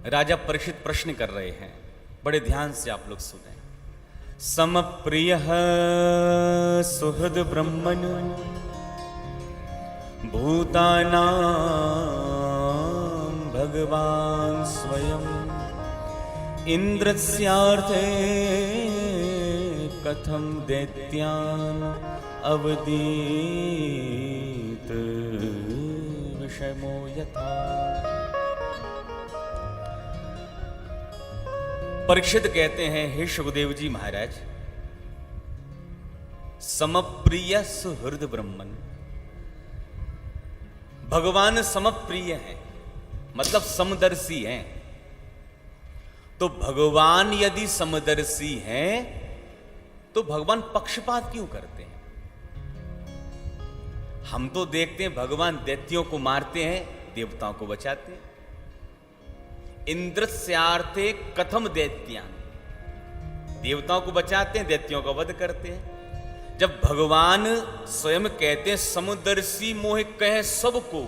राजा परीक्षित प्रश्न कर रहे हैं, बड़े ध्यान से आप लोग सुने। समप्रिय सुहृद ब्रह्मन भूतानां भगवान स्वयं इंद्रस्यार्थे कथम दैत्यान अवदीत विषमो यथा। परीक्षित कहते हैं, हे सुखदेव जी महाराज, समप्रिय सुहृद ब्रह्मन, भगवान समप्रिय हैं, मतलब समदर्शी हैं। तो भगवान यदि समदर्शी हैं तो भगवान पक्षपात क्यों करते हैं? हम तो देखते हैं भगवान दैत्यों को मारते हैं, देवताओं को बचाते हैं। इंद्रस्यार्थे कथम दैत्यान, देवताओं को बचाते हैं, दैत्यों का वध करते हैं। जब भगवान स्वयं कहते हैं समदर्शी मोह कहे सबको,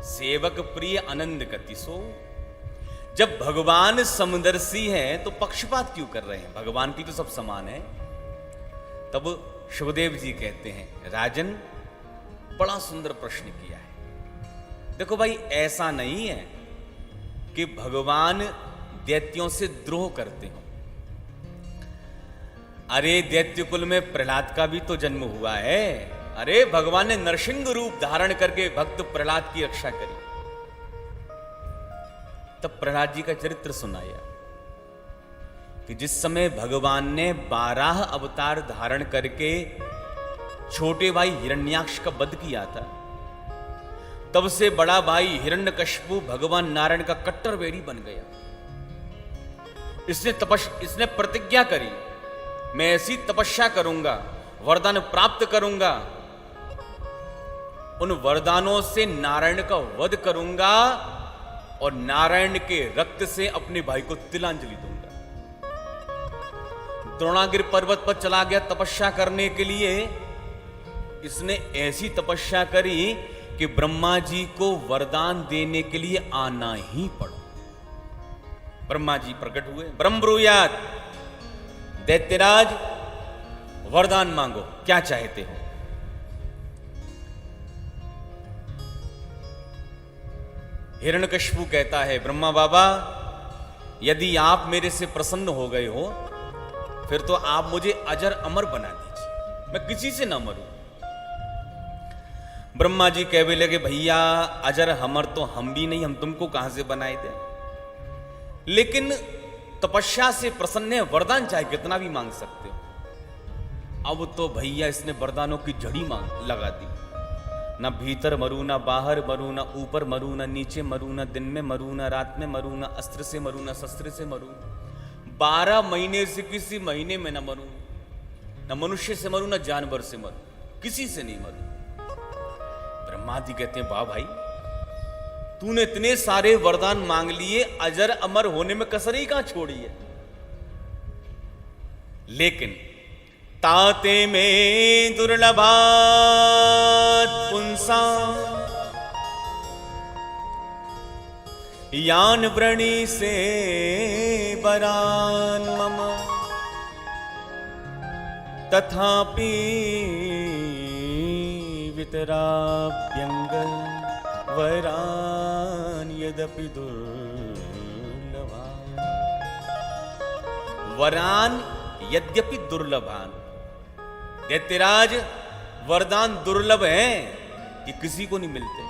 सेवक प्रिय आनंद गति सो, जब भगवान समदर्शी हैं तो पक्षपात क्यों कर रहे हैं? भगवान की तो सब समान है। तब सुखदेव जी कहते हैं, राजन बड़ा सुंदर प्रश्न किया है। देखो भाई, ऐसा नहीं है कि भगवान दैत्यों से द्रोह करते हो। अरे दैत्य कुल में प्रहलाद का भी तो जन्म हुआ है। अरे भगवान ने नरसिंह रूप धारण करके भक्त प्रहलाद की रक्षा करी। तब प्रहलाद जी का चरित्र सुनाया कि जिस समय भगवान ने 12 अवतार धारण करके छोटे भाई हिरण्याक्ष का वध किया था, तब से बड़ा भाई हिरण्यकशिपु भगवान नारायण का कट्टर वैरी बन गया। इसने प्रतिज्ञा करी, मैं ऐसी तपस्या करूंगा, वरदान प्राप्त करूंगा, उन वरदानों से नारायण का वध करूंगा और नारायण के रक्त से अपने भाई को तिलांजलि दूंगा। द्रोणागिरि पर्वत पर चला गया तपस्या करने के लिए। इसने ऐसी तपस्या करी कि ब्रह्मा जी को वरदान देने के लिए आना ही पड़ा। ब्रह्मा जी प्रकट हुए, ब्रह्म ब्रूयात, दैत्यराज वरदान मांगो, क्या चाहते हो? हिरण्यकशिपु कहता है, ब्रह्मा बाबा, यदि आप मेरे से प्रसन्न हो गए हो फिर तो आप मुझे अजर अमर बना दीजिए, मैं किसी से ना मरूं। ब्रह्मा जी कहने लगे, भैया अजर अमर तो हम भी नहीं, हम तुमको कहां से बनाए थे। लेकिन तपस्या से प्रसन्न है, वरदान चाहे कितना भी मांग सकते हो। अब तो भैया इसने वरदानों की झड़ी मांग लगा दी। ना भीतर मरू, ना बाहर मरू, ना ऊपर मरू, ना नीचे मरू, ना दिन में मरू, ना रात में मरू, ना अस्त्र से मरू, ना शस्त्र से मरू, 12 महीने से किसी महीने में ना मरू, ना मनुष्य से मरू, ना जानवर से मरू, किसी से नहीं मरू। ब्रह्मा जी कहते हैं, वाह भाई, तूने इतने सारे वरदान मांग लिए, अजर अमर होने में कसर ही कहां छोड़ी है। लेकिन ताते में दुर्लभात पुंसा यान व्रणी से वरान मम तथापि वितराभ्यंग वरान यद्यपि दुर्लभान। वरान यद्यपि दुर्लभान, दैत्यराज वरदान दुर्लभ हैं कि किसी को नहीं मिलते,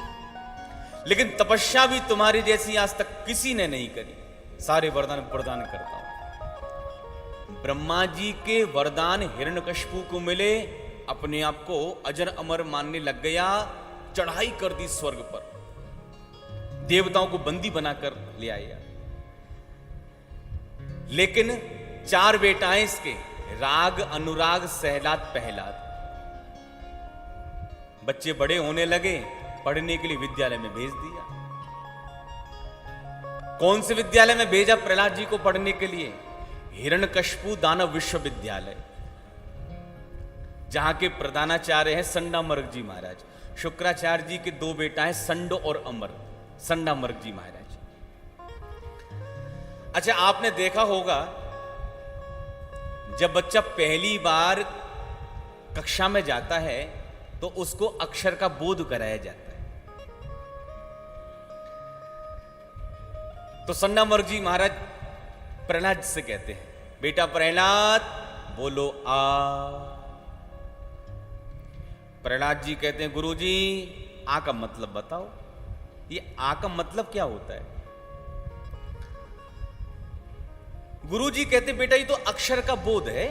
लेकिन तपस्या भी तुम्हारी जैसी आज तक किसी ने नहीं करी। सारे वरदान प्रदान करता हूं। ब्रह्मा जी के वरदान हिरण्यकशिपु को मिले, अपने आप को अजर अमर मानने लग गया, चढ़ाई कर दी स्वर्ग पर, देवताओं को बंदी बनाकर ले आया। लेकिन 4 बेटाएं इसके, राग, अनुराग, सहलाद, प्रहलाद। बच्चे बड़े होने लगे, पढ़ने के लिए विद्यालय में भेज दिया। कौन से विद्यालय में भेजा प्रहलाद जी को पढ़ने के लिए? हिरण्यकशिपु दानव विश्वविद्यालय, जहां के प्रधानाचार्य हैं संडामर्ग जी महाराज। शुक्राचार्य जी के 2 बेटा हैं, संड और अमर। संडामर्ग जी महाराज। अच्छा, आपने देखा होगा जब बच्चा पहली बार कक्षा में जाता है तो उसको अक्षर का बोध कराया जाता है। तो संडामर्ग जी महाराज प्रहलाद से कहते हैं, बेटा प्रहलाद बोलो आ। प्रहलाद जी कहते हैं, गुरुजी आ का मतलब बताओ। ये आ का मतलब क्या होता है? गुरुजी कहते, बेटा ये तो अक्षर का बोध है,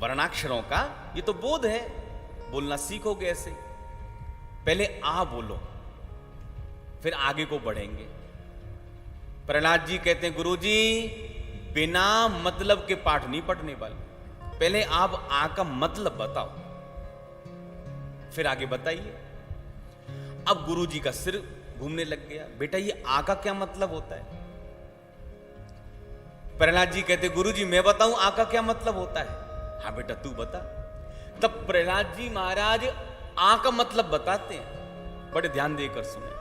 वर्णाक्षरों का ये तो बोध है, बोलना सीखोगे ऐसे। पहले आ बोलो, फिर आगे को बढ़ेंगे। प्रहलाद जी कहते हैं, गुरुजी बिना मतलब के पाठ नहीं पढ़ने वाले, पहले आप आ का मतलब बताओ, फिर आगे बताइए। अब गुरुजी का सिर घूमने लग गया, बेटा ये आ का क्या मतलब होता है? प्रहलाद जी कहते, गुरुजी मैं बताऊं आ का क्या मतलब होता है? हाँ बेटा तू बता। तब प्रहलाद जी महाराज आ का मतलब बताते हैं, बड़े ध्यान देकर सुने।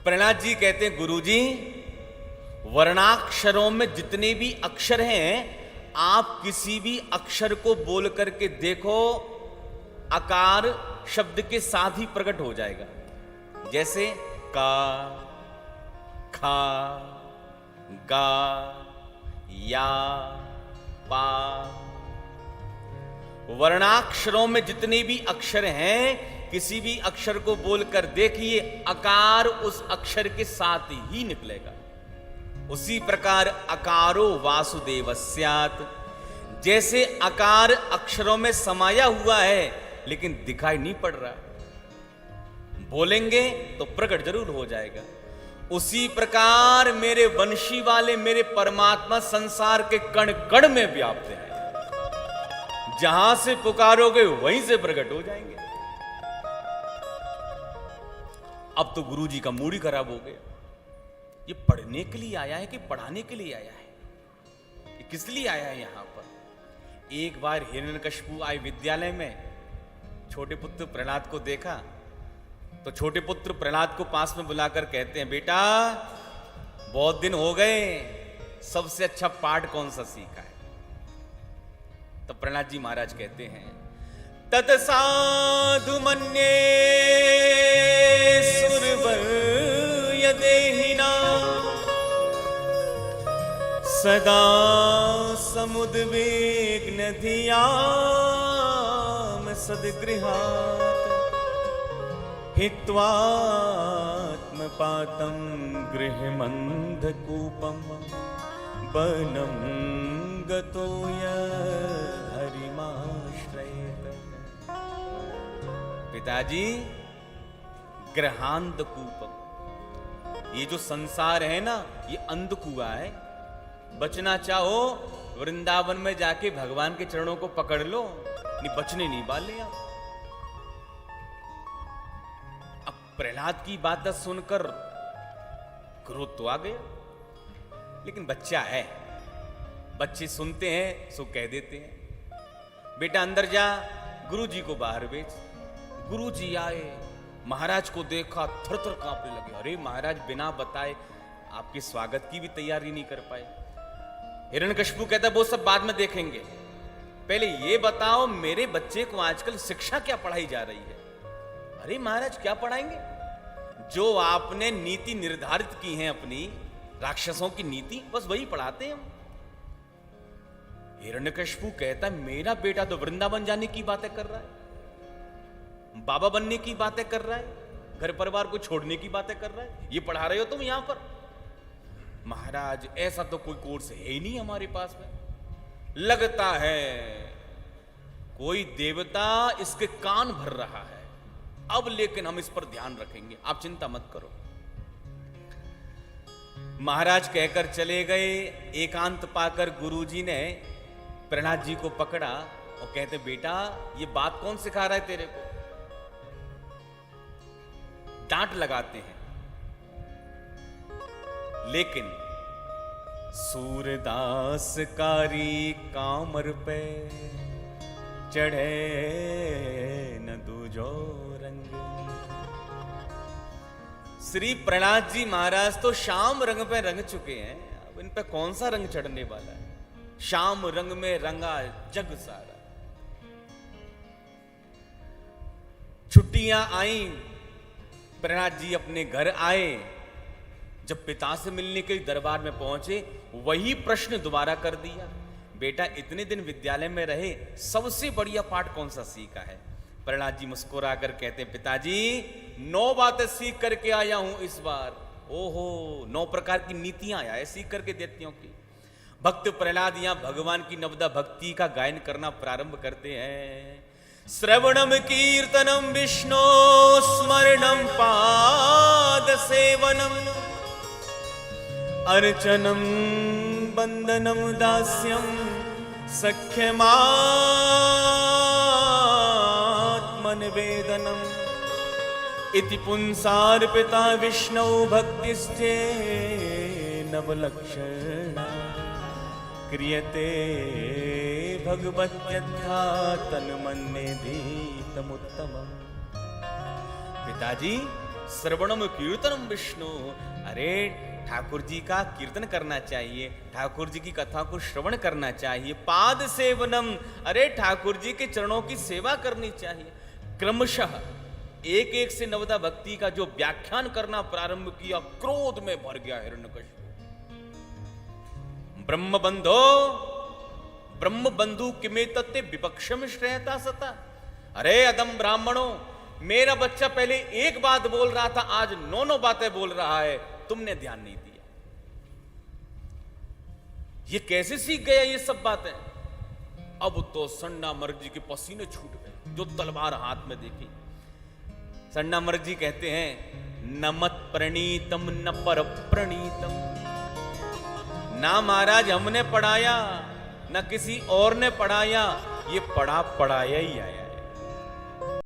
प्रहलाद जी कहते हैं, गुरुजी वर्णाक्षरों में जितने भी अक्षर हैं, आप किसी भी अक्षर को बोल करके देखो, आकार शब्द के साथ ही प्रकट हो जाएगा। जैसे का, खा, गा, या, पा। वर्णाक्षरों में जितने भी अक्षर हैं, किसी भी अक्षर को बोलकर देखिए, आकार उस अक्षर के साथ ही निकलेगा। उसी प्रकार अकारो वासुदेवस्यात्, जैसे आकार अक्षरों में समाया हुआ है लेकिन दिखाई नहीं पड़ रहा, बोलेंगे तो प्रकट जरूर हो जाएगा। उसी प्रकार मेरे वंशी वाले मेरे परमात्मा संसार के कण कण में व्याप्त है, जहां से पुकारोगे वहीं से प्रकट हो जाएंगे। अब तो गुरुजी का मूड ही खराब हो गया। ये पढ़ने के लिए आया है कि पढ़ाने के लिए आया है? ये किस लिए आया है यहां पर? एक बार हिरण्यकशिपु आए विद्यालय में, छोटे पुत्र प्रहलाद को देखा तो छोटे पुत्र प्रहलाद को पास में बुलाकर कहते हैं, बेटा बहुत दिन हो गए, सबसे अच्छा पाठ कौन सा सीखा है? तो प्रहलाद जी महाराज कहते हैं, तत्साधु मन्ये सुरवर यदेहिना सदा समुद्विग्न धियाम सद्गृहात् हित्वात्मपातं गृहमन्धकूपं वनं गतो यद्हरिमाश्रयेत। पिताजी, गृहांधकूपम, ये जो संसार है ना, ये अंधकुआ है। बचना चाहो वृंदावन में जाके भगवान के चरणों को पकड़ लो, नहीं बचने नहीं वाले आप। अब प्रहलाद की बातें सुनकर क्रोध तो आ गया, लेकिन बच्चा है, बच्चे सुनते हैं सो कह देते हैं, बेटा अंदर जा, गुरुजी को बाहर भेज। गुरुजी आए, महाराज को देखा, थर थर कांपने लगे। अरे महाराज बिना बताए आपके स्वागत की भी तैयारी नहीं कर पाए। हिरण्यकशिपु कहता है, वो सब बाद में देखेंगे, पहले ये बताओ मेरे बच्चे को आजकल शिक्षा क्या पढ़ाई जा रही है? अरे महाराज क्या पढ़ाएंगे? जो आपने नीति निर्धारित की है अपनी, राक्षसों की नीति, बस वही पढ़ाते हैं हम। हिरण्यकशिपु कहता है, मेरा बेटा तो वृंदावन जाने की बातें कर रहा है, बाबा बनने की बातें कर रहा है, घर परिवार को छोड़ने की बातें कर रहा है, ये पढ़ा रहे हो तुम यहां पर? महाराज ऐसा तो कोई कोर्स है ही नहीं हमारे पास में, लगता है कोई देवता इसके कान भर रहा है। अब लेकिन हम इस पर ध्यान रखेंगे, आप चिंता मत करो। महाराज कहकर चले गए। एकांत पाकर गुरुजी ने प्रहलाद जी को पकड़ा और कहते, बेटा ये बात कौन सिखा रहा है तेरे को? डांट लगाते हैं। लेकिन सूरदास कारी कामर पे चढ़े न दूजो रंग, श्री प्रहलाद जी महाराज तो श्याम रंग पे रंग चुके हैं, अब इन पे कौन सा रंग चढ़ने वाला है। श्याम रंग में रंगा जग सारा। छुट्टियां आई, प्रहलाद जी अपने घर आए। जब पिता से मिलने के लिए दरबार में पहुंचे, वही प्रश्न दोबारा कर दिया, बेटा इतने दिन विद्यालय में रहे, सबसे बढ़िया पाठ कौन सा सीखा है। प्रहलाद जी मुस्कुरा कर कहते हैं, पिताजी 9 बातें सीख करके आया हूं इस बार। ओहो, 9 प्रकार की नीतियां आया है सीख करके देतियों की। भक्त प्रहलाद यहां भगवान की नवदा भक्ति का गायन करना प्रारंभ करते हैं। श्रवणम कीर्तनम विष्णु स्मरणम पाद सेवनम अर्चनम बंदनम दास्यम सख्यमात्मनिवेदनम इति पुंसार्पिता विष्णु भक्तिश्चे नवलक्षणा क्रियते भगवत्यथा तन्मन्येधीतमुत्तमम्। पिताजी श्रवणम कीर्तनम विष्णु, अरे ठाकुर जी का कीर्तन करना चाहिए, ठाकुर जी की कथा को श्रवण करना चाहिए। पाद सेवनम, अरे ठाकुर जी के चरणों की सेवा करनी चाहिए। क्रमशः एक एक से नवदा भक्ति का जो व्याख्यान करना प्रारंभ किया, क्रोध में भर गया हिरण्यकशिपु। ब्रह्म बंधु किमे तत्ते विपक्षम श्रेयता सता। अरे अदम ब्राह्मणों, मेरा बच्चा पहले एक बात बोल रहा था, आज 9 बातें बोल रहा है, तुमने ध्यान नहीं दिया। ये कैसे सीख गया ये सब बातें। अब तो संडामर्ग जी के पसीने छूट गए जो तलवार हाथ में देखी। संडामर्ग जी कहते हैं, न मत प्रणीतम न पर प्रणीतम। ना महाराज हमने पढ़ाया, न किसी और ने पढ़ाया, ये पढ़ाया ही आया।